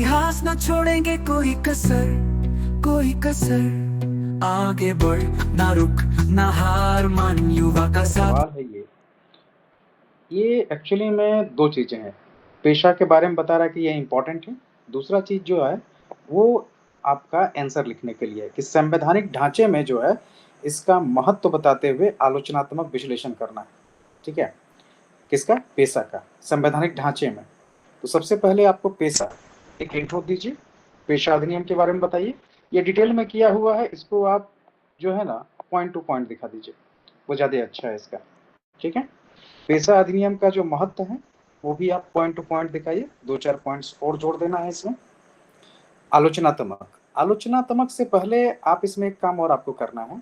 इतिहास न छोड़ेंगे कोई कसर, कोई कसर। आगे बढ़, ना रुक, ना हार मान, युवा का साथ। सवाल है ये एक्चुअली में दो चीजें हैं। पेशा के बारे में बता रहा है कि ये इम्पोर्टेंट है। दूसरा चीज जो है वो आपका आंसर लिखने के लिए है कि संवैधानिक ढांचे में जो है इसका महत्व बताते हुए आलोचनात्मक विश्लेषण करना है। ठीक है, किसका? पेशा का, संवैधानिक ढांचे में। तो सबसे पहले आपको पेशा एक इंट्रो दीजिए, पेशा अधिनियम के बारे में बताइए। ये डिटेल में किया हुआ है, इसको आप जो है ना पॉइंट टू पॉइंट दिखा दीजिए, वो ज़्यादा अच्छा है इसका। ठीक है, पेशा अधिनियम का जो महत्व है वो भी आप पॉइंट टू पॉइंट दिखाइए, दो चार पॉइंट्स और जोड़ देना है इसमें। आलोचनात्मक, आलोचनात्मक से पहले आप इसमें एक काम और आपको करना है,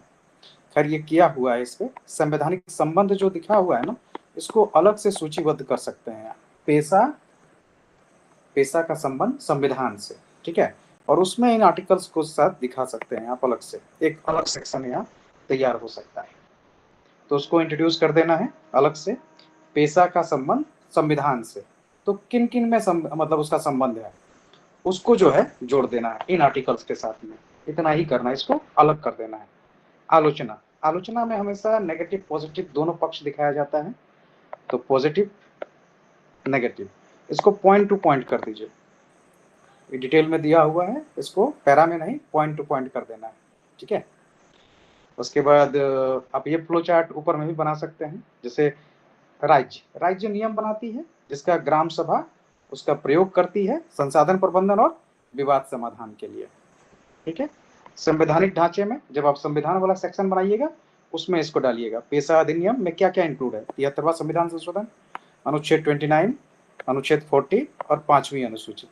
खैर ये किया हुआ है। इस पे संवैधानिक संबंध जो दिखा हुआ है ना, इसको अलग से सूचीबद्ध कर सकते हैं। पेशा, पेशा का संबंध संविधान से, ठीक है, और उसमें इन आर्टिकल्स को साथ दिखा सकते हैं आप अलग से, एक अलग सेक्शन यहाँ तैयार हो सकता है। तो उसको इंट्रोड्यूस कर देना है अलग से, पेशा का संबंध संविधान से। तो किन किन में मतलब उसका संबंध है उसको जो है जोड़ देना है इन आर्टिकल्स के साथ में, इतना ही करना है, इसको अलग कर देना है। आलोचना, आलोचना में हमेशा नेगेटिव पॉजिटिव दोनों पक्ष दिखाया जाता है, तो पॉजिटिव नेगेटिव इसको पॉइंट टू पॉइंट कर दीजिए। ये डिटेल में दिया हुआ है, इसको पैरा में नहीं पॉइंट टू पॉइंट कर देना है। ठीक है, उसके बाद आप ये फ्लो चार्ट ऊपर में भी बना सकते हैं। जैसे राज्य, राज्य नियम बनाती है जिसका ग्राम सभा उसका प्रयोग करती है संसाधन प्रबंधन और विवाद समाधान के लिए। ठीक है, संवैधानिक ढांचे में जब आप संविधान वाला सेक्शन बनाइएगा उसमें इसको डालिएगा। पेशा अधिनियम में क्या क्या इंक्लूड है? 73वां संविधान संशोधन, अनुच्छेद 29, अनुच्छेद 40 और 5वीं अनुसूची।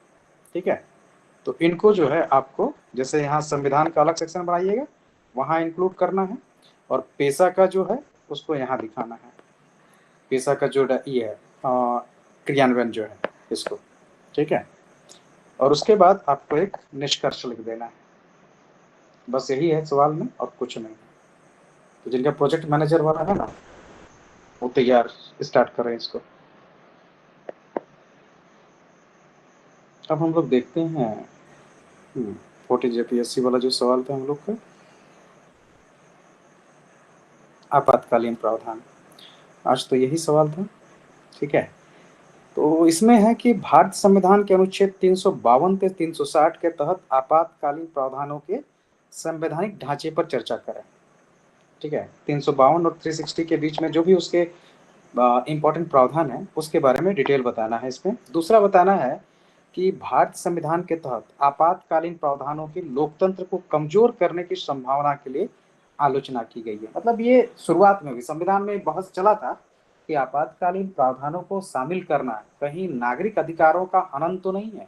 ठीक है, तो इनको जो है आपको जैसे यहाँ संविधान का अलग सेक्शन बनाइएगा वहाँ इंक्लूड करना है, और पेशा का जो है उसको यहाँ दिखाना है। पेशा का जो ये है क्रियान्वयन जो है इसको। ठीक है, और उसके बाद आपको एक निष्कर्ष लिख देना है। बस यही है सवाल में, और कुछ नहीं। तो जिनका प्रोजेक्ट मैनेजर वाला है ना वो तैयार स्टार्ट कर रहे हैं इसको। अब हम लोग देखते हैं 40 जेपीएससी वाला जो सवाल था हम लोग का, आपातकालीन प्रावधान। आज तो यही सवाल था। ठीक है, तो इसमें है कि भारत संविधान के अनुच्छेद 352 से 360 के तहत आपातकालीन प्रावधानों के संवैधानिक ढांचे पर चर्चा करें। ठीक है, 352 और 360 के बीच में जो भी उसके इंपॉर्टेंट प्रावधान है उसके बारे में डिटेल बताना है इसमें। दूसरा बताना है कि भारत संविधान के तहत आपातकालीन प्रावधानों के लोकतंत्र को कमजोर करने की संभावना के लिए आलोचना की गई है। मतलब ये शुरुआत में भी संविधान में बहस चला था कि आपातकालीन प्रावधानों को शामिल करना कहीं नागरिक अधिकारों का हनन तो नहीं है।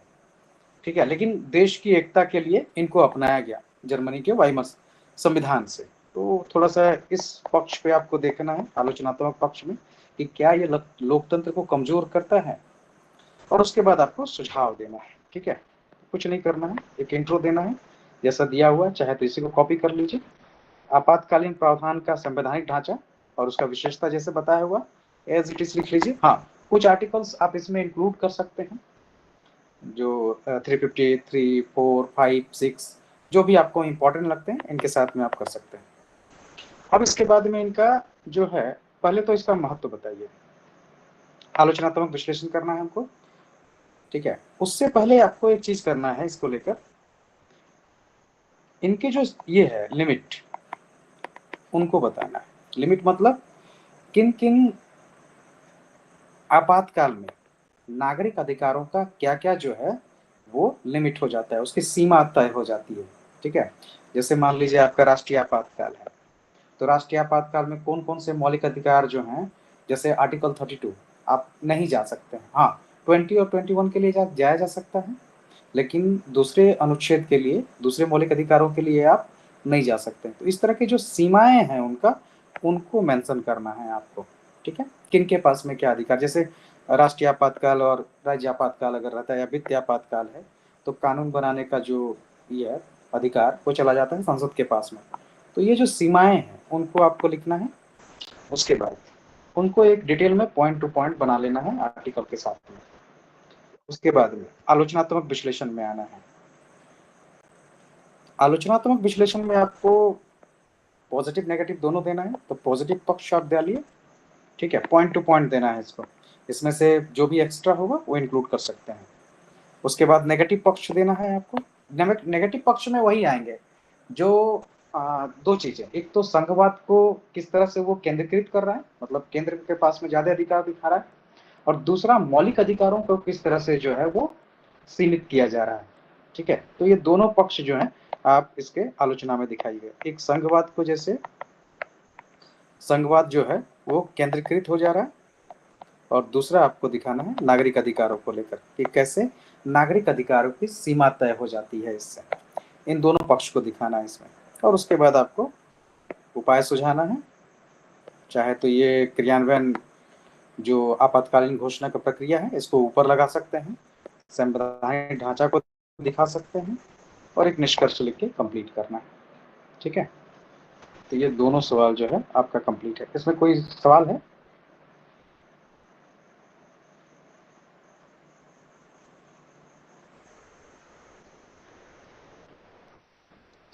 ठीक है, लेकिन देश की एकता के लिए इनको अपनाया गया जर्मनी के वाइमर संविधान से। तो थोड़ा सा इस पक्ष पे आपको देखना है, आलोचनात्मक पक्ष में, कि क्या ये लोकतंत्र को कमजोर करता है, और उसके बाद आपको सुझाव देना है। ठीक है, कुछ नहीं करना है, एक इंट्रो देना है जैसा दिया हुआ, चाहे तो इसी को कॉपी कर लीजिए। आपातकालीन प्रावधान का संवैधानिक ढांचा और उसका विशेषता जैसे बताया हुआ एज इट इज लिख लीजिए। हाँ, कुछ आर्टिकल्स आप इसमें इंक्लूड कर सकते हैं, जो 353, 4, 5, 6 जो भी आपको इंपॉर्टेंट लगते हैं इनके साथ में आप कर सकते हैं। अब इसके बाद में इनका जो है, पहले तो इसका महत्व बताइए, आलोचनात्मक विश्लेषण करना है हमको। ठीक है, उससे पहले आपको एक चीज करना है इसको लेकर, इनके जो ये है लिमिट उनको बताना है। लिमिट मतलब किन किन आपातकाल में नागरिक अधिकारों का क्या क्या जो है वो लिमिट हो जाता है, उसकी सीमा तय हो जाती है। ठीक है, जैसे मान लीजिए आपका राष्ट्रीय आपातकाल है, तो राष्ट्रीय आपातकाल में कौन कौन से मौलिक अधिकार जो हैं, जैसे आर्टिकल 32 आप नहीं जा सकते हैं। हाँ, 20 और 21 के लिए जाया जा सकता है, लेकिन दूसरे अनुच्छेद के लिए, दूसरे मौलिक अधिकारों के लिए आप नहीं जा सकते। तो इस तरह की जो सीमाएं हैं उनका, उनको मेंशन करना है आपको। ठीक है, किन के पास में क्या अधिकार, जैसे राष्ट्रीय आपातकाल और राज्य आपातकाल अगर रहता है या वित्तीय आपातकाल है, तो कानून बनाने का जो ये है अधिकार वो चला जाता है संसद के पास में। तो ये जो सीमाएं हैं उनको आपको लिखना है। उसके बाद उनको एक डिटेल में पॉइंट टू पॉइंट बना लेना है आर्टिकल के साथ में। उसके बाद में आलोचनात्मक विश्लेषण में आना है। आलोचनात्मक विश्लेषण में आपको पॉजिटिव नेगेटिव दोनों देना है, तो पॉजिटिव पक्ष आप डालिए, ठीक है, पॉइंट टू पॉइंट देना है इसको, इसमें से जो भी एक्स्ट्रा होगा वो इंक्लूड कर सकते हैं। उसके बाद नेगेटिव पक्ष देना है आपको। नेगेटिव पक्ष में वही आएंगे जो दो चीजें, एक तो संघवाद को किस तरह से वो केंद्रीकृत कर रहा है, मतलब केंद्र के पास में ज्यादा अधिकार दिखा रहा है, और दूसरा मौलिक अधिकारों को किस तरह से जो है वो सीमित किया जा रहा है, ठीक है। तो ये दोनों पक्ष जो है आप इसके आलोचना में दिखाइए। एक संघवाद को, जैसे संघवाद जो है वो केंद्रीकृत हो जा रहा है, और दूसरा आपको दिखाना है नागरिक अधिकारों को लेकर कि कैसे नागरिक अधिकारों की सीमा तय हो जाती है इससे। इन दोनों पक्ष को दिखाना है इसमें, और उसके बाद आपको उपाय सुझाना है। चाहे तो ये क्रियान्वयन जो आपातकालीन घोषणा का प्रक्रिया है इसको ऊपर लगा सकते हैं, संवैधानिक ढांचा को दिखा सकते हैं, और एक निष्कर्ष लिख के कंप्लीट करना है, ठीक है। तो ये दोनों सवाल जो है आपका कंप्लीट है। इसमें कोई सवाल है?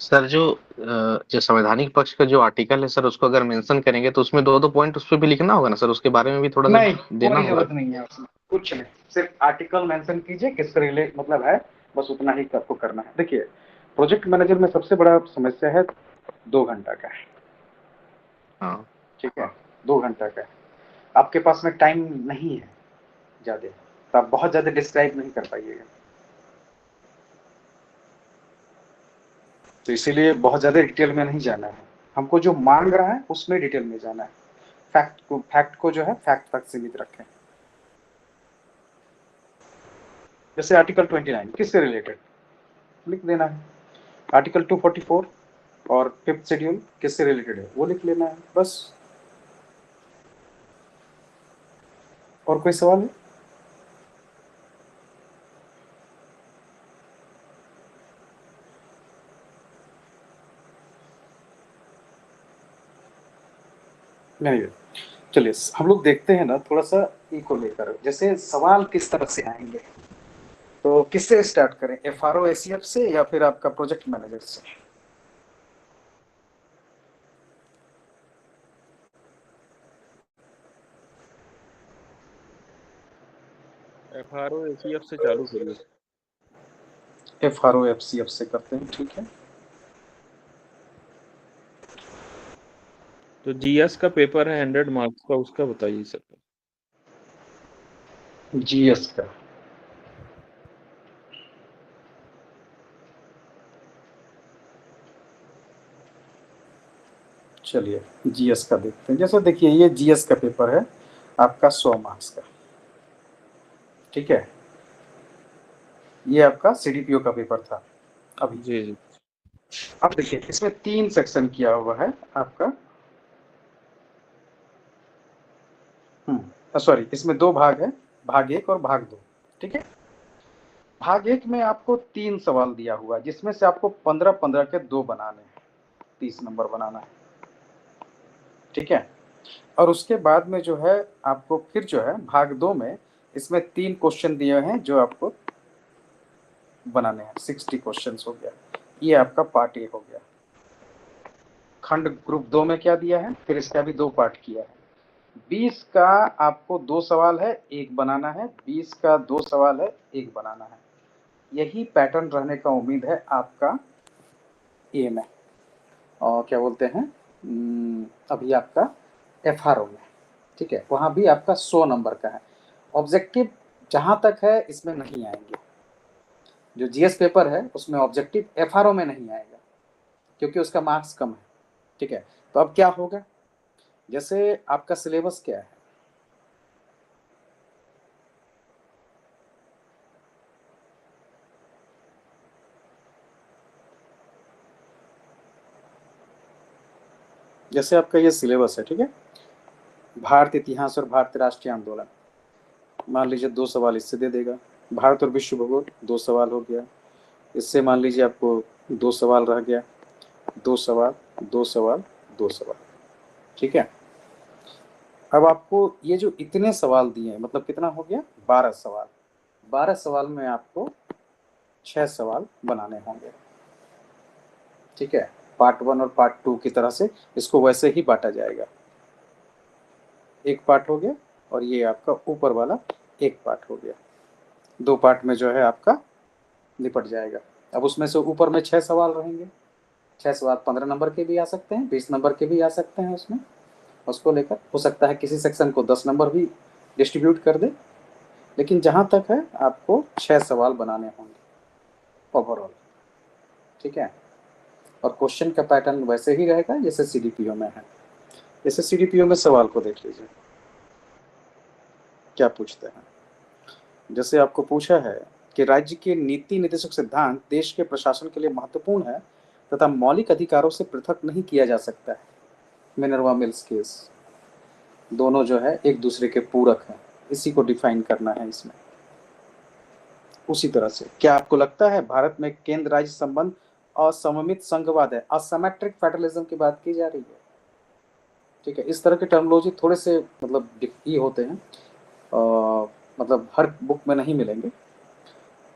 सर जो संवैधानिक पक्ष का जो आर्टिकल है सर, उसको अगर मेंशन करेंगे तो उसमें दो दो पॉइंट उस पर भी लिखना होगा ना सर, उसके बारे में भी थोड़ा सा नहीं, देना कोई होगा। जरूरत नहीं है उसमें, कुछ नहीं, सिर्फ आर्टिकल मेंशन कीजिए किससे रिलेट मतलब है, बस उतना ही आपको करना है। देखिए, प्रोजेक्ट मैनेजर में सबसे बड़ा समस्या है 2 घंटा का है, हाँ ठीक है, 2 घंटा का है। आपके पास में टाइम नहीं है ज्यादा, तो आप बहुत ज्यादा डिस्क्राइब नहीं कर पाइएगा, तो इसीलिए बहुत ज्यादा डिटेल में नहीं जाना है। हमको जो मांग रहा है उसमें डिटेल में जाना है। फैक्ट को जो है फैक्ट तक सीमित रखें। जैसे आर्टिकल 29 किससे रिलेटेड लिख देना है, आर्टिकल 244 और 5th शेड्यूल किससे रिलेटेड है वो लिख लेना है, बस। और कोई सवाल है? नहीं, चलिए हम लोग देखते हैं ना थोड़ा सा ई को लेकर, जैसे सवाल किस तरह से आएंगे। तो किससे स्टार्ट करें, FRO ACF से या फिर आपका प्रोजेक्ट मैनेजर से? FRO ACF से चालू करिए। FRO FCF से करते हैं, ठीक है। तो GS का पेपर है 100 मार्क्स का, उसका बताइए सर। GS का, चलिए GS का देखते हैं। जैसे देखिए ये GS का पेपर है आपका 100 मार्क्स का, ठीक है। ये आपका CDPO का पेपर था अभी। जी जी। अब देखिए इसमें 3 सेक्शन किया हुआ है आपका, सॉरी, इसमें 2 भाग है, भाग 1 और भाग 2, ठीक है। भाग 1 में आपको 3 सवाल दिया हुआ है, जिसमें से आपको 15-15 के 2 बनाने हैं, 30 नंबर बनाना है, ठीक है। और उसके बाद में जो है आपको फिर जो है भाग 2 में इसमें 3 क्वेश्चन दिए हैं जो आपको बनाने हैं, 60 क्वेश्चन हो गया। ये आपका पार्ट 1 हो गया। खंड ग्रुप 2 में क्या दिया है, फिर इसका भी 2 पार्ट किया है। 20 का आपको 2 सवाल है, 1 बनाना है, 20 का 2 सवाल है, 1 बनाना है। यही पैटर्न रहने का उम्मीद है आपका ए में, और क्या बोलते हैं अभी आपका FRO में, ठीक है। वहाँ भी आपका 100 नंबर का है। ऑब्जेक्टिव जहाँ तक है इसमें नहीं आएंगे, जो GS पेपर है उसमें ऑब्जेक्टिव FRO में नहीं आएगा, क्योंकि उसका मार्क्स कम है, ठीक है। तो अब क्या होगा, जैसे आपका सिलेबस क्या है, जैसे आपका ये सिलेबस है, ठीक है। भारत इतिहास और भारतीय राष्ट्रीय आंदोलन, मान लीजिए 2 सवाल इससे दे देगा। भारत और विश्व भूगोल 2 सवाल हो गया, इससे मान लीजिए आपको 2 सवाल रह गया, 2 सवाल 2 सवाल 2 सवाल, ठीक है। अब आपको ये जो इतने सवाल दिए हैं, मतलब कितना हो गया, 12 सवाल। 12 सवाल में आपको 6 सवाल बनाने होंगे। ठीक है, पार्ट 1 और पार्ट 2 की तरह से इसको वैसे ही बांटा जाएगा। एक पार्ट हो गया और ये आपका ऊपर वाला एक पार्ट हो गया। 2 पार्ट में जो है आपका निपट जाएगा। अब उसमें से ऊपर में 6 सवाल रहेंगे। 6 सवाल 15 नंबर के भी आ सकते हैं, 20 नंबर के भी आ सकते हैं। उसमें उसको लेकर हो सकता है किसी सेक्शन को 10 नंबर भी डिस्ट्रीब्यूट कर दे, लेकिन जहाँ तक है आपको 6 सवाल बनाने होंगे ओवरऑल। ठीक है, और क्वेश्चन का पैटर्न वैसे ही रहेगा जैसे सीडीपीओ में है। जैसे सीडीपीओ में सवाल को देख लीजिए क्या पूछते हैं। जैसे आपको पूछा है कि राज्य के नीति निर्देशक सिद्धांत देश के प्रशासन के लिए महत्वपूर्ण है तथा मौलिक अधिकारों से पृथक नहीं किया जा सकता है। मिनर्वा मिल्स केस, दोनों जो है एक दूसरे के पूरक हैं, इसी को डिफाइन करना है इसमें। उसी तरह से क्या आपको लगता है भारत में केंद्र राज्य संबंध असममित संघवाद है, असिमेट्रिक फेडरलिज्म की बात की जा रही है। ठीक है, इस तरह के टर्मिनोलॉजी थोड़े से मतलब ये होते हैं, मतलब हर बुक में नहीं मिलेंगे,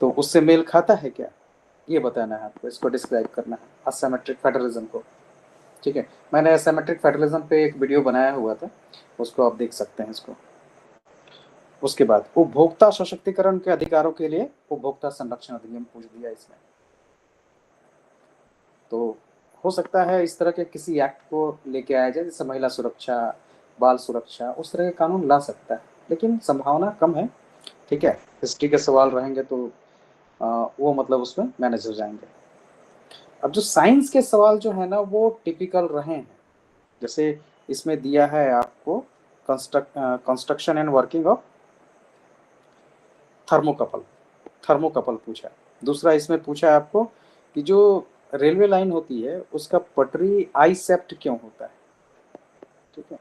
तो उससे मेल खाता है क्या ये बताना है आपको, इसको डिस्क्राइब करना है असिमेट्रिक फेडरलिज्म को। ठीक है, मैंने असिमेट्रिक फेडरलिज्म पे एक वीडियो बनाया हुआ था, उसको आप देख सकते हैं इसको। उसके बाद उपभोक्ता सशक्तिकरण के अधिकारों के लिए उपभोक्ता संरक्षण अधिनियम पूछ दिया इसमें। तो हो सकता है इस तरह के किसी एक्ट को लेके आया जाए, जैसे महिला सुरक्षा, बाल सुरक्षा, उस तरह के कानून ला सकता है, लेकिन संभावना कम है। ठीक है, हिस्ट्री के सवाल रहेंगे तो वो मतलब उसमें मैनेज हो जाएंगे। अब जो साइंस के सवाल जो है ना वो टिपिकल रहे हैं। जैसे इसमें दिया है आपको construction and working of thermocouple पूछा। दूसरा इसमें पूछा है आपको कि जो रेलवे लाइन होती है उसका पटरी आई सेप्ट क्यों होता है। ठीक है,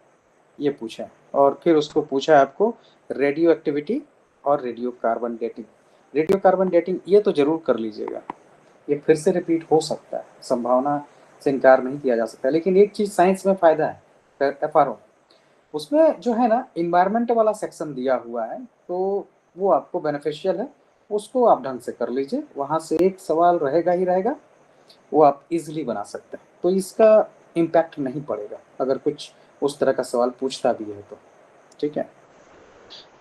ये पूछा है। और फिर उसको पूछा है आपको रेडियो एक्टिविटी और radio carbon dating. Radio carbon dating ये तो जरूर कर लीजिएगा, ये फिर से रिपीट हो सकता है, संभावना से इनकार नहीं किया जा सकता। लेकिन एक चीज साइंस में फायदा है FRO, उसमें जो है ना इन्वायरमेंट वाला सेक्शन दिया हुआ है, तो वो आपको बेनिफिशियल है, उसको आप ढंग से कर लीजिए। वहाँ से एक सवाल रहेगा ही रहेगा, वो आप इजीली बना सकते हैं, तो इसका इम्पैक्ट नहीं पड़ेगा अगर कुछ उस तरह का सवाल पूछता भी है तो। ठीक है,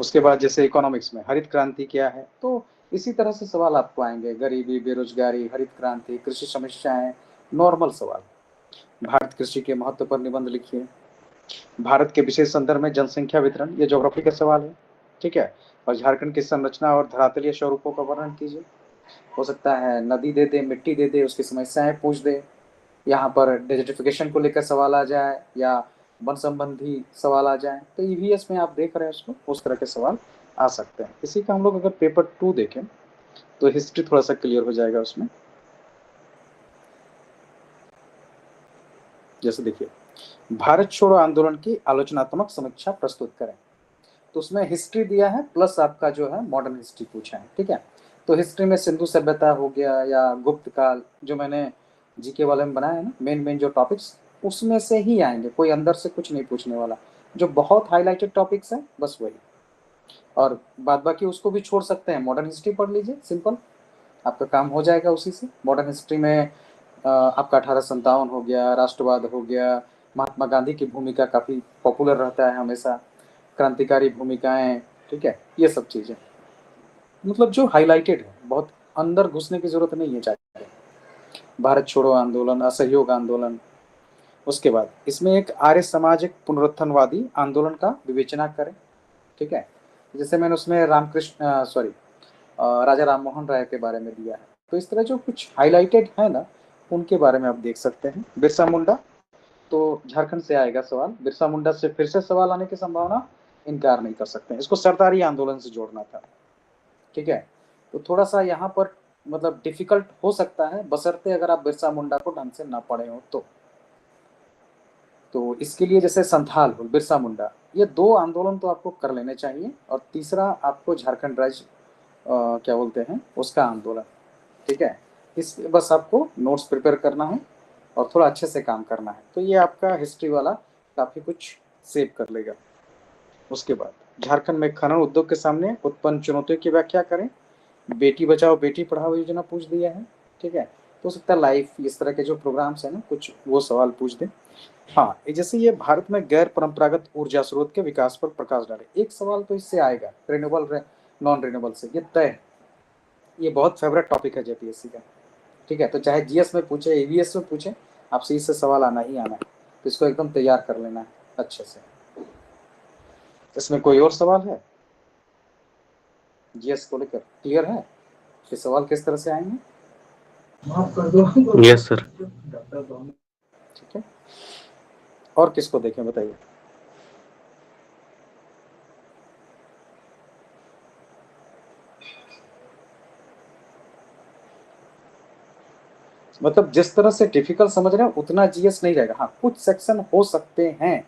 उसके बाद जैसे इकोनॉमिक्स में हरित क्रांति क्या है, तो इसी तरह से सवाल आपको आएंगे, गरीबी, बेरोजगारी, हरित क्रांति, कृषि समस्याएं, नॉर्मल सवाल। भारत कृषि के महत्व पर निबंध लिखिए। भारत के विशेष संदर्भ में जनसंख्या वितरण, ये ज्योग्राफी का सवाल है। ठीक है, और झारखंड की संरचना और धरातलीय स्वरूपों का वर्णन कीजिए। हो सकता है नदी दे दे, मिट्टी दे दे, उसकी समस्याएं पूछ दे, यहाँ पर डेजर्टिफिकेशन को लेकर सवाल आ जाए या वन संबंधी सवाल आ जाए, तो EVS में आप देख रहे हैं उसको, उस तरह के सवाल आ सकते हैं। इसी का हम लोग अगर पेपर 2 देखें तो हिस्ट्री थोड़ा सा क्लियर हो जाएगा उसमें। जैसे देखिए, भारत छोड़ो आंदोलन की आलोचनात्मक समीक्षा प्रस्तुत करें, तो उसमें हिस्ट्री दिया है प्लस आपका जो है मॉडर्न हिस्ट्री पूछा है। ठीक है, तो हिस्ट्री में सिंधु सभ्यता हो गया या गुप्त काल, जो मैंने जीके वाले में बनाया है ना, मेन जो टॉपिक्स उसमें से ही आएंगे, कोई अंदर से कुछ नहीं पूछने वाला। जो बहुत हाईलाइटेड टॉपिक्स हैं बस वही, और बाद बाकी उसको भी छोड़ सकते हैं। मॉडर्न हिस्ट्री पढ़ लीजिए, सिंपल आपका काम हो जाएगा उसी से। मॉडर्न हिस्ट्री में आपका 1857 हो गया, राष्ट्रवाद हो गया, महात्मा गांधी की भूमिका काफ़ी पॉपुलर रहता है हमेशा, क्रांतिकारी भूमिकाएं। ठीक है, ये सब चीज़ें मतलब जो हाईलाइटेड है, बहुत अंदर घुसने की जरूरत नहीं है चाहिए। भारत छोड़ो आंदोलन, असहयोग आंदोलन। उसके बाद इसमें एक आर्य सामाजिक पुनरुत्थानवादी आंदोलन का विवेचना करें। ठीक है, जैसे मैंने उसमें राजा राम मोहन राय के बारे में दिया है, तो इस तरह जो कुछ हाईलाइटेड है ना उनके बारे में आप देख सकते हैं। बिरसा मुंडा, तो झारखंड से आएगा सवाल, बिरसा मुंडा से फिर से सवाल आने की संभावना इनकार नहीं कर सकते हैं। इसको सरदारी आंदोलन से जोड़ना था। ठीक है, तो थोड़ा सा यहाँ पर मतलब डिफिकल्ट हो सकता है, बशर्ते अगर आप बिरसा मुंडा को ढंग से ना पढ़े हो तो इसके लिए जैसे संथाल हो, बिरसा मुंडा, ये 2 आंदोलन तो आपको कर लेने चाहिए। और तीसरा आपको झारखंड राज्य क्या बोलते हैं उसका आंदोलन। ठीक है, इस बस आपको नोट्स प्रिपेयर करना है और थोड़ा अच्छे से काम करना है, तो ये आपका हिस्ट्री वाला काफ़ी कुछ सेव कर लेगा। उसके बाद झारखंड में खनन उद्योग के सामने उत्पन्न चुनौतियों की व्याख्या करें बेटी बचाओ बेटी पढ़ाओ योजना पूछ दिया है, ठीक है। तो हो सकता है लाइफ इस तरह के जो प्रोग्राम्स है ना कुछ वो सवाल पूछ दे। हाँ, जैसे ये भारत में गैर परंपरागत ऊर्जा स्रोत के विकास पर प्रकाश डाले, एक सवाल तो इससे आएगा, रिन्यूएबल नॉन रिन्यूएबल से, ये तय है। ये बहुत फेवरेट टॉपिक है जेपीएससी का, ठीक है। तो चाहे जीएस में पूछे, ईवीएस में पूछे, आपसे इससे सवाल आना ही आना है, तो इसको एकदम तैयार कर लेना है अच्छे से। इसमें कोई और सवाल है जीएस को लेकर, क्लियर है कि सवाल किस तरह से आएंगे? माफ कर दो। Yes sir. ठीक है, और किसको देखें बताइए? मतलब जिस तरह से डिफिकल्ट समझ रहे हैं उतना जीएस नहीं रहेगा। हाँ, कुछ सेक्शन हो सकते हैं,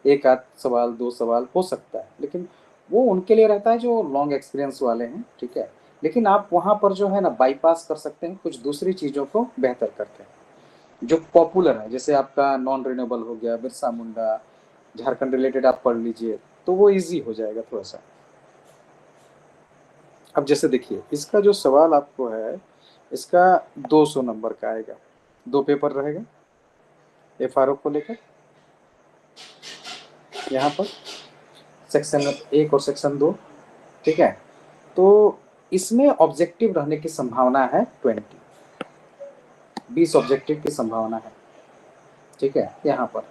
एक आध सवाल दो सवाल हो सकता है, लेकिन वो उनके लिए रहता है जो लॉन्ग एक्सपीरियंस वाले हैं, ठीक है। लेकिन आप वहाँ पर जो है ना बाईपास कर सकते हैं, कुछ दूसरी चीज़ों को बेहतर करते हैं जो पॉपुलर है। जैसे आपका नॉन रिन्यूएबल हो गया, बिरसा मुंडा, झारखंड रिलेटेड आप पढ़ लीजिए तो वो इजी हो जाएगा थोड़ा सा। अब जैसे देखिए इसका जो सवाल आपको है, इसका 200 नंबर का आएगा, 2 पेपर रहेगा एफआरओ को लेकर। यहाँ पर सेक्शन 1 और सेक्शन 2, ठीक है। तो इसमें ऑब्जेक्टिव रहने की संभावना है 20 ऑब्जेक्टिव की संभावना है, ठीक है। यहाँ पर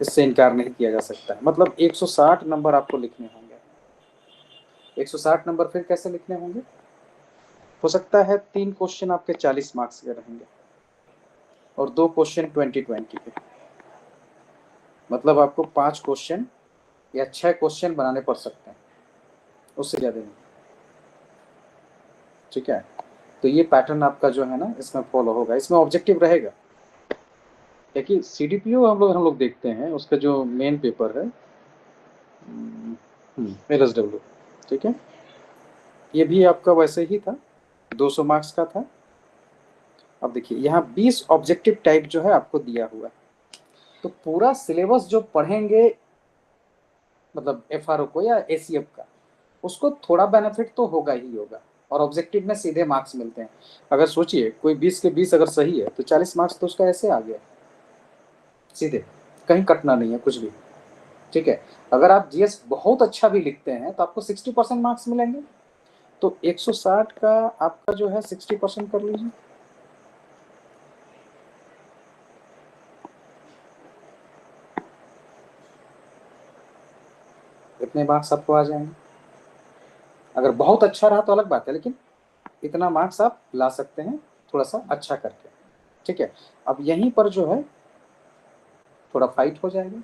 इससे इनकार नहीं किया जा सकता है। मतलब 160 नंबर आपको लिखने होंगे। 160 नंबर फिर कैसे लिखने होंगे? हो सकता है 3 क्वेश्चन आपके 40 मार्क्स के रहेंगे और 2 क्वेश्चन 20-20 के। मतलब आपको 5 क्वेश्चन या 6 क्वेश्चन बनाने पड़ सकते हैं, उससे ज़्यादा नहीं, ठीक है। तो ये पैटर्न आपका जो है ना इसमें फॉलो होगा। इसमें ऑब्जेक्टिव रहेगा, देखिए सीडीपीओ हम लोग देखते हैं, उसका जो मेन पेपर है एलएसडब्ल्यू, ठीक है। ये भी आपका वैसे ही था, 200 मार्क्स का था। अब देखिए यहाँ 20 ऑब्जेक्टिव टाइप जो है आपको दिया हुआ है, तो पूरा सिलेबस जो पढ़ेंगे मतलब एफआरओ को या एसीएफ का, उसको थोड़ा बेनिफिट तो होगा ही होगा। और ऑब्जेक्टिव में सीधे मार्क्स मिलते हैं। अगर सोचिए कोई 20 के 20 अगर सही है तो 40 मार्क्स तो उसका ऐसे आ गया सीधे, कहीं कटना नहीं है कुछ भी, ठीक है। अगर आप जीएस बहुत अच्छा भी लिखते हैं तो आपको 60% मार्क्स मिलेंगे। तो 160 का आपका जो है 60% कर लीजिए, इतने मार्क्स आपको आ जाएंगे। अगर बहुत अच्छा रहा तो अलग बात है, लेकिन इतना मार्क्स आप ला सकते हैं थोड़ा सा अच्छा करके, ठीक है। अब यहीं पर जो है थोड़ा फाइट हो जाएगा,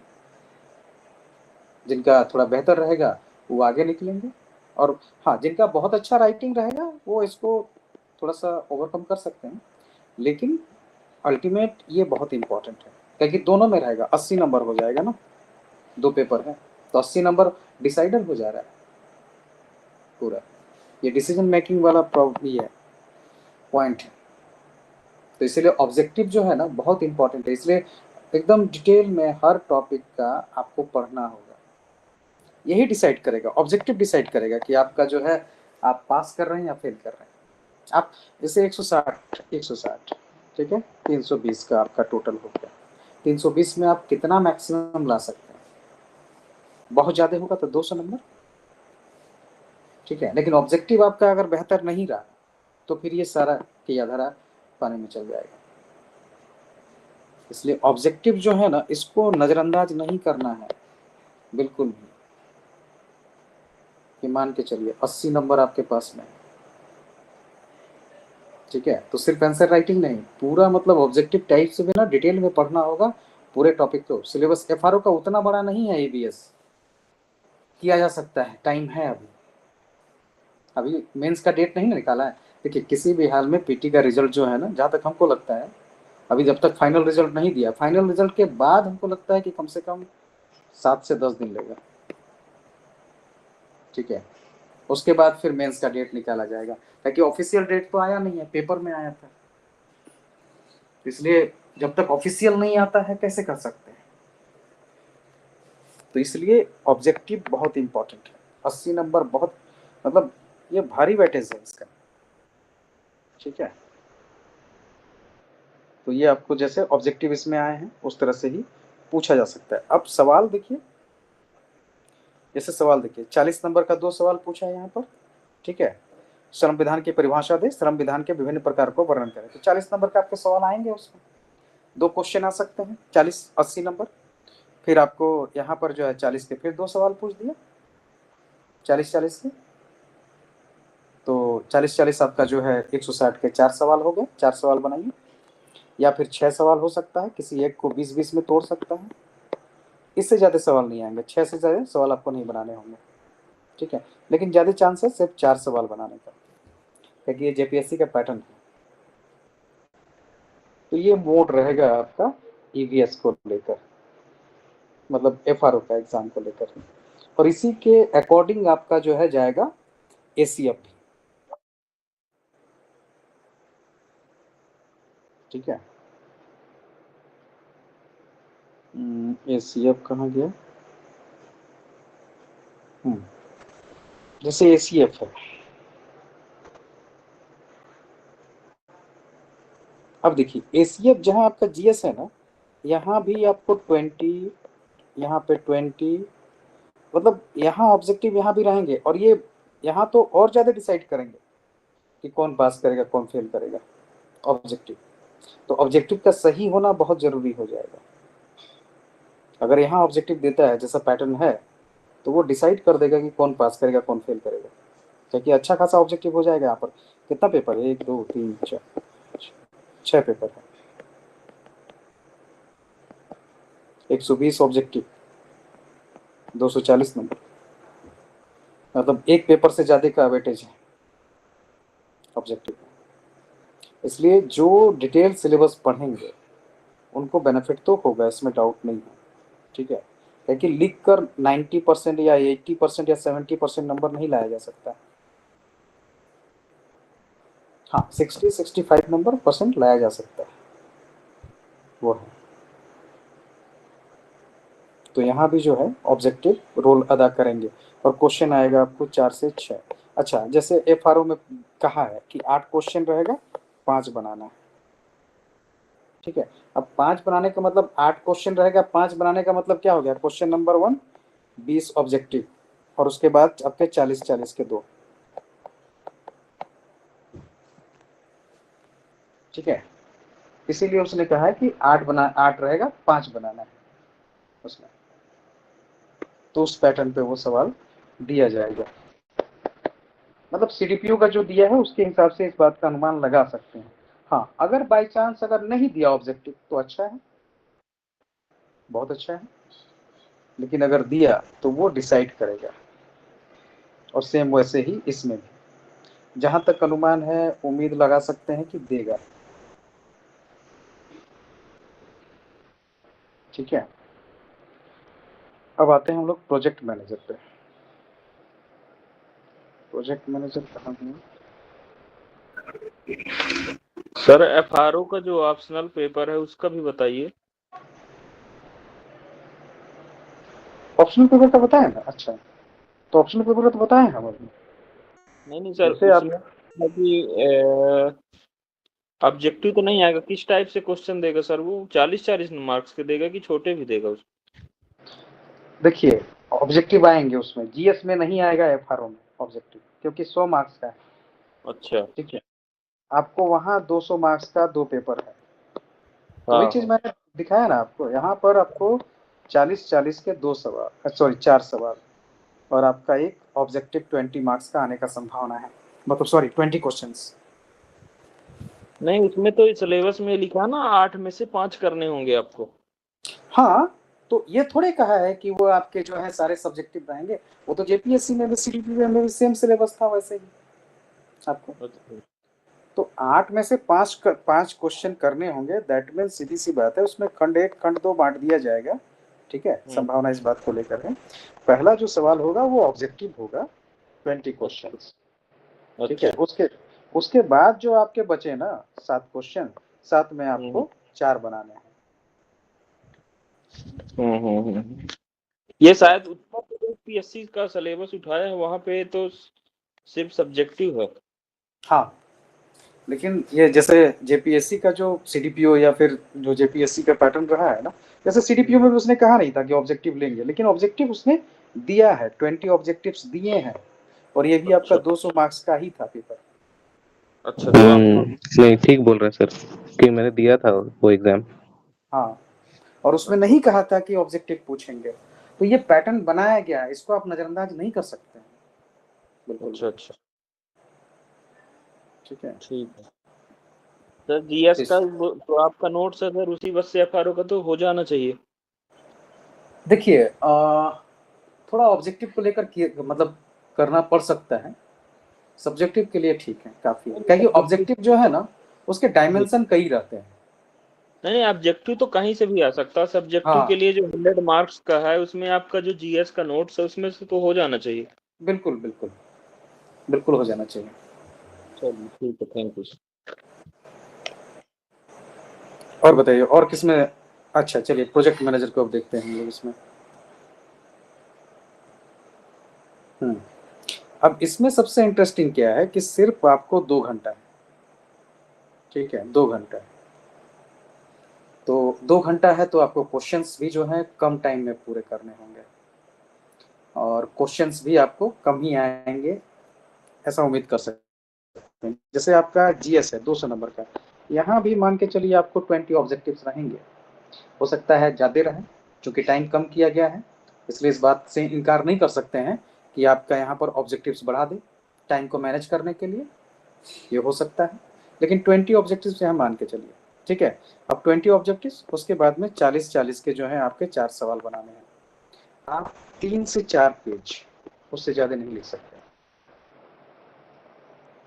जिनका थोड़ा बेहतर रहेगा वो आगे निकलेंगे, और हाँ जिनका बहुत अच्छा राइटिंग रहेगा वो इसको थोड़ा सा ओवरकम कर सकते हैं। लेकिन अल्टीमेट ये बहुत इंपॉर्टेंट है, क्योंकि दोनों में रहेगा। 80 नंबर हो जाएगा ना, 2 पेपर है तो 80 नंबर डिसाइडर हो जा रहा है पूरा। ये डिसीजन मेकिंग वाला प्रॉब्लम ही है, पॉइंट है। तो इसलिए ऑब्जेक्टिव जो है ना बहुत इंपॉर्टेंट है, इसलिए एकदम डिटेल में हर टॉपिक का आपको पढ़ना होगा। यही डिसाइड करेगा, ऑब्जेक्टिव डिसाइड करेगा कि आपका जो है आप पास कर रहे हैं या फेल कर रहे हैं। आप जैसे 160 ठीक है, 320 का आपका टोटल हो गया। 320 में आप कितना मैक्सिमम ला सकते हैं? बहुत ज़्यादा होगा तो 200 नंबर, ठीक है। लेकिन ऑब्जेक्टिव आपका अगर बेहतर नहीं रहा तो फिर ये सारा किया धरा पानी में चल जाएगा। इसलिए ऑब्जेक्टिव जो है ना इसको नज़रअंदाज नहीं करना है बिल्कुल भी। कि मान के चलिए 80 नंबर आपके पास में, ठीक है। तो सिर्फ आंसर राइटिंग नहीं, पूरा मतलब ऑब्जेक्टिव टाइप से भी ना डिटेल में पढ़ना होगा पूरे टॉपिक को। सिलेबस एफआरओ का उतना बड़ा नहीं है, एबीएस किया जा सकता है, टाइम है अभी मेंस का डेट नहीं निकाला है। देखिए किसी भी हाल में पीटी का रिजल्ट जो है ना, जहाँ तक हमको लगता है अभी जब तक फाइनल रिजल्ट नहीं दिया, फाइनल रिजल्ट के बाद हमको लगता है कि कम से कम 7 से 10 दिन लगेगा, ठीक है। उसके बाद फिर मेंस का डेट निकाला जाएगा, ताकि ऑफिशियल डेट तो आया नहीं है, पेपर में आया था। इसलिए जब तक ऑफिशियल नहीं आता है कैसे कर सकते हैं। तो इसलिए ऑब्जेक्टिव बहुत इंपॉर्टेंट है। 80 नंबर बहुत मतलब ये भारी वेटेज है इसका, ठीक है। तो ये आपको जैसे ऑब्जेक्टिव इसमें आए हैं उस तरह से ही पूछा जा सकता है। अब सवाल देखिए, जैसे सवाल देखिए 40 नंबर का 2 सवाल पूछा है यहाँ पर, ठीक है। श्रम विधान की परिभाषा दे, श्रम विधान के विभिन्न प्रकार को वर्णन करें। तो 40 नंबर का आपके सवाल आएंगे, उसमें 2 क्वेश्चन आ सकते हैं, 40-80 नंबर। फिर आपको यहाँ पर जो है 40 के फिर 2 सवाल पूछ दिया 40-40 के, तो 40-40 आपका जो है 160 के 4 सवाल हो गए, 4 सवाल बनाइए। या फिर 6 सवाल हो सकता है, किसी एक को 20-20 में तोड़ सकता है। इससे ज़्यादा सवाल नहीं आएंगे, 6 से ज़्यादा सवाल आपको नहीं बनाने होंगे, ठीक है। लेकिन ज़्यादा चांस है सिर्फ 4 सवाल बनाने का, क्योंकि ये जेपीएससी का पैटर्न है। तो ये मोड रहेगा आपका ईवीएस को लेकर, मतलब एफआरओ का एग्जाम को लेकर। और इसी के अकॉर्डिंग आपका जो है जाएगा एसीएफ भी, ठीक है। एसीएफ कहाँ गया? जैसे एसीएफ है, अब देखिए एसीएफ जहां आपका जीएस है ना, यहाँ भी आपको 20, यहाँ पे 20, मतलब यहाँ ऑब्जेक्टिव यहाँ भी रहेंगे। और ये यहाँ तो और ज्यादा डिसाइड करेंगे कि कौन पास करेगा कौन फेल करेगा, ऑब्जेक्टिव। तो ऑब्जेक्टिव का सही होना बहुत जरूरी हो जाएगा। अगर यहाँ ऑब्जेक्टिव देता है जैसा पैटर्न है, तो वो डिसाइड कर देगा कि कौन पास करेगा कौन फेल करेगा, क्योंकि अच्छा खासा ऑब्जेक्टिव हो जाएगा। यहाँ पर कितना पेपर है? 1 2 3 4 6 पेपर है, 120 ऑब्जेक्टिव, 240 नंबर, मतलब एक पेपर से ज्यादा का वेटेज है ऑब्जेक्टिव में। इसलिए जो डिटेल सिलेबस पढ़ेंगे उनको बेनिफिट तो होगा, इसमें डाउट नहीं है, ठीक है। क्योंकि लिख कर 90% या 80% या 70% नंबर नहीं लाया जा सकता। हाँ 60-65 नंबर परसेंट लाया जा सकता है, वो है। तो यहाँ भी जो है ऑब्जेक्टिव रोल अदा करेंगे। और क्वेश्चन आएगा आपको 4 से 6। अच्छा, जैसे एफआरओ में कहा है कि 8 क्वेश्चन रहेगा, 5 बनाना है, ठीक है। अब 5 बनाने का मतलब 8 क्वेश्चन रहेगा, 5 बनाने का मतलब क्या हो गया? क्वेश्चन नंबर 1 20 ऑब्जेक्टिव, और उसके बाद आपके 40-40 के 2, ठीक है। इसीलिए उसने कहा है कि 8 रहेगा, 5 बनाना है उसमें। तो उस पैटर्न पे वो सवाल दिया जाएगा, मतलब सीडीपीओ का जो दिया है उसके हिसाब से इस बात का अनुमान लगा सकते हैं। हाँ, अगर बाई चांस अगर नहीं दिया ऑब्जेक्टिव तो अच्छा है, बहुत अच्छा है। लेकिन अगर दिया तो वो डिसाइड करेगा। और सेम वैसे ही इसमें भी, जहां तक अनुमान है उम्मीद लगा सकते हैं कि देगा, ठीक है। अब आते हैं हम लोग प्रोजेक्ट मैनेजर पे। प्रोजेक्ट मैनेजर कहाँ है? सर एफआरओ का जो ऑप्शनल पेपर है उसका भी बताइए। ऑप्शनल पेपर का बताया ना? अच्छा, तो ऑप्शनल पेपर का तो बताए हम अभी। नहीं सर, जैसे उसमें है कि ऑब्जेक्टिव तो नहीं आएगा, किस टाइप से क्वेश्चन देगा सर? वो 40-40 मार्क्स के देगा कि छोटे भी देगा उसमें? देखिए ऑब्जेक्टिव आएंगे उसमें, जीएस में नहीं आएगा एफआरओ में ऑब्जेक्टिव, क्योंकि 100 मार्क्स का है, अच्छा। ठीक है। आपको वहाँ 200 मार्क्स का 2 पेपर है। तो वही हाँ चीज हाँ। मैंने दिखाया ना आपको, यहाँ पर आपको 40-40 के 2 सवाल, सॉरी 4 सवाल, और आपका एक ऑब्जेक्टिव 20 मार्क्स का आने का संभावना है, मतलब सॉरी 20 क्वेश्चंस। नहीं, उसमें तो सिलेबस में लिखा ना 8 में से 5 करने होंगे आपको। हाँ, तो ये थोड़े कहा है कि वो आपके जो है सारे सब्जेक्टिव रहेंगे, वो तो जेपीएससी में भी सीडीपी में भी सेम सिलेबस था वैसे ही आपको। अच्छा। तो 8 में से 5 क्वेश्चन करने होंगे, दैट मीन सीधी सी बात है उसमें खंड 1 खंड 2 बांट दिया जाएगा, ठीक है। संभावना इस बात को लेकर है। पहला जो सवाल होगा वो ऑब्जेक्टिव होगा 20 क्वेश्चंस, ठीक है। अच्छा। उसके बाद जो आपके बचे ना 7 क्वेश्चन, 7 में आपको 4 बनाने हैं। ये शायद उत्तर प्रदेश पीएससी का सिलेबस उठाया है, वहां पे तो सिर्फ सब्जेक्टिव है। हाँ, लेकिन ये जैसे जेपीएससी का जो सीडीपीओ या फिर जो जेपीएससी का पैटर्न रहा है ना, जैसे सीडीपीओ में भी उसने कहा नहीं था कि ऑब्जेक्टिव लेंगे, लेकिन ऑब्जेक्टिव उसने दिया है, 20 ऑब्जेक्टिव्स दिए हैं, और ये भी आपका अच्छा 200 मार्क्स का ही था पेपर। अच्छा, तो आप नहीं ठीक बोल रहे हैं सर, कि मैंने दिया था वो एग्जाम। हाँ, और उसमें नहीं कहा था कि ऑब्जेक्टिव पूछेंगे, तो ये पैटर्न बनाया गया है, इसको आप नजरअंदाज नहीं कर सकते हैं बिल्कुल भी। अच्छा, ठीक है, ठीक है सर। जीएस इस का तो आपका नोट्स है सर, उसी बस से एफआरओ का तो हो जाना चाहिए। देखिए थोड़ा ऑब्जेक्टिव को लेकर मतलब करना पड़ सकता है, सब्जेक्टिव के लिए ठीक है, काफी है, क्योंकि ऑब्जेक्टिव जो है ना उसके डायमेंशन कई रहते हैं। नहीं ऑब्जेक्टिव तो कहीं से भी आ सकता है, सब्जेक्टिव के हाँ, लिए जो 100 मार्क्स का है उसमें आपका जो जीएस का नोट्स है उसमें से तो हो जाना चाहिए। बिल्कुल बिल्कुल बिल्कुल हो जाना चाहिए। चलिए ठीक है, थैंक यू। और बताइए और किसमें, अच्छा चलिए प्रोजेक्ट मैनेजर को अब देखते हैं हम लोग इसमें। अब इसमें सबसे इंटरेस्टिंग क्या है कि सिर्फ आपको 2 घंटा है, ठीक है, 2 घंटा है, तो 2 घंटा है तो आपको क्वेश्चंस भी जो है कम टाइम में पूरे करने होंगे, और क्वेश्चंस भी आपको कम ही आएंगे, ऐसा उम्मीद कर सकते हैं। जैसे आपका जीएस है 200 नंबर का, यहाँ भी मान के चलिए आपको 20 ऑब्जेक्टिव्स रहेंगे, हो सकता है ज़्यादा रहे, चूँकि टाइम कम किया गया है, इसलिए इस बात से इनकार नहीं कर सकते हैं कि आपका यहाँ पर ऑब्जेक्टिव्स बढ़ा दे टाइम को मैनेज करने के लिए, ये हो सकता है, लेकिन 20 ऑब्जेक्टिव्स यहाँ मान के चलिए, ठीक है। अब 20 ऑब्जेक्टिव्स, उसके बाद में 40-40 के जो है आपके 4 सवाल बनाने हैं, आप 3 से 4 पेज, उससे ज़्यादा नहीं लिख सकते,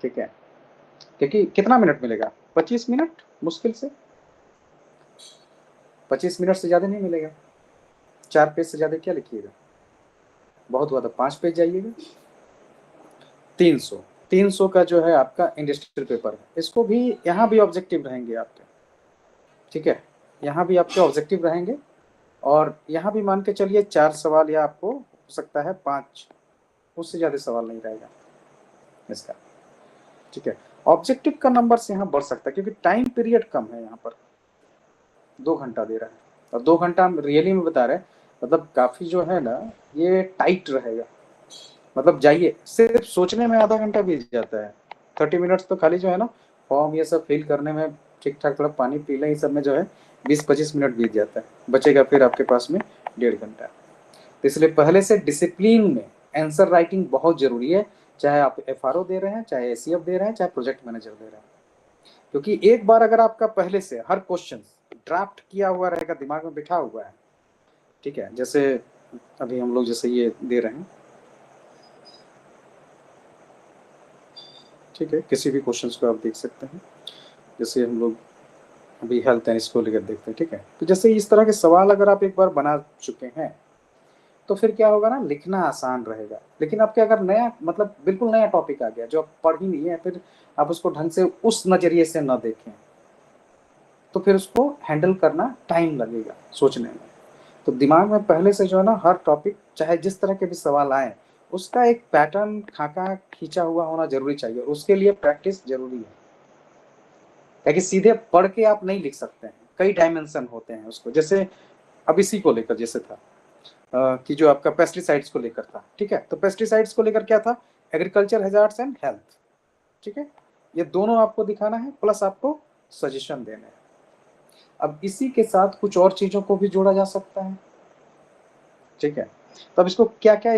ठीक है, क्योंकि कितना मिनट मिलेगा, 25 मिनट मुश्किल से, 25 मिनट से ज़्यादा नहीं मिलेगा, 4 पेज से ज़्यादा क्या लिखिएगा, बहुत हुआ तो 5 पेज जाइएगा। 300 का जो है आपका इंडस्ट्रियल पेपर है, इसको भी यहाँ भी ऑब्जेक्टिव रहेंगे आपके, ठीक है, यहाँ भी आपके ऑब्जेक्टिव रहेंगे, और यहाँ भी मान के चलिए 4 सवाल, या आपको हो सकता है 5, उससे ज़्यादा सवाल नहीं रहेगा इसका, ठीक है। ऑब्जेक्टिव का नंबर से यहाँ बढ़ सकता है क्योंकि टाइम पीरियड कम है, यहाँ पर 2 घंटा दे रहा है, और 2 घंटा हम रियली में बता रहे हैं, मतलब काफ़ी जो है ना ये टाइट रहेगा, मतलब जाइए सिर्फ सोचने में आधा घंटा बीत जाता है, 30 मिनट्स तो खाली जो है ना फॉर्म ये सब फिल करने में, ठीक ठाक थोड़ा पानी पी लें, ये सब में जो है 20-25 मिनट बीत जाता है, बचेगा फिर आपके पास में 1.5 घंटा। तो इसलिए पहले से डिसिप्लिन में आंसर राइटिंग बहुत जरूरी है, चाहे आप एफआरओ दे रहे हैं, चाहे एसीएफ दे रहे हैं, चाहे प्रोजेक्ट मैनेजर दे रहे हैं, क्योंकि एक बार अगर आपका पहले से हर क्वेश्चन ड्राफ्ट किया हुआ रहेगा, दिमाग में बिठा हुआ है, ठीक है, जैसे अभी हम लोग जैसे ये दे रहे हैं, ठीक है, किसी भी क्वेश्चन को आप देख सकते हैं, जैसे हम लोग अभी हेल्थ एंड इसको लेकर देखते हैं, ठीक है, तो जैसे इस तरह के सवाल अगर आप एक बार बना चुके हैं तो फिर क्या होगा ना, लिखना आसान रहेगा। लेकिन आपके अगर नया मतलब बिल्कुल नया टॉपिक आ गया जो आप पढ़ ही नहीं है, फिर आप उसको ढंग से उस नज़रिए से ना देखें, तो फिर उसको हैंडल करना टाइम लगेगा सोचने में। तो दिमाग में पहले से जो है ना हर टॉपिक, चाहे जिस तरह के भी सवाल आए, उसका एक पैटर्न खाका खींचा हुआ होना जरूरी चाहिए, और उसके लिए प्रैक्टिस जरूरी है, ताकि सीधे पढ़ के आप नहीं लिख सकते हैं, कई डायमेंशन होते हैं उसको। जैसे अब इसी को लेकर जैसे था कि जो आपका पेस्टिसाइड्स को लेकर था, ठीक है, तो पेस्टिसाइड्स को लेकर क्या था, एग्रीकल्चर हैजार्ड्स एंड हेल्थ, ठीक है, ये दोनों आपको दिखाना है, प्लस आपको सजेशन देने हैं। अब इसी के साथ कुछ और चीजों को भी जोड़ा जा सकता है, ठीक है, तो अब इसको क्या क्या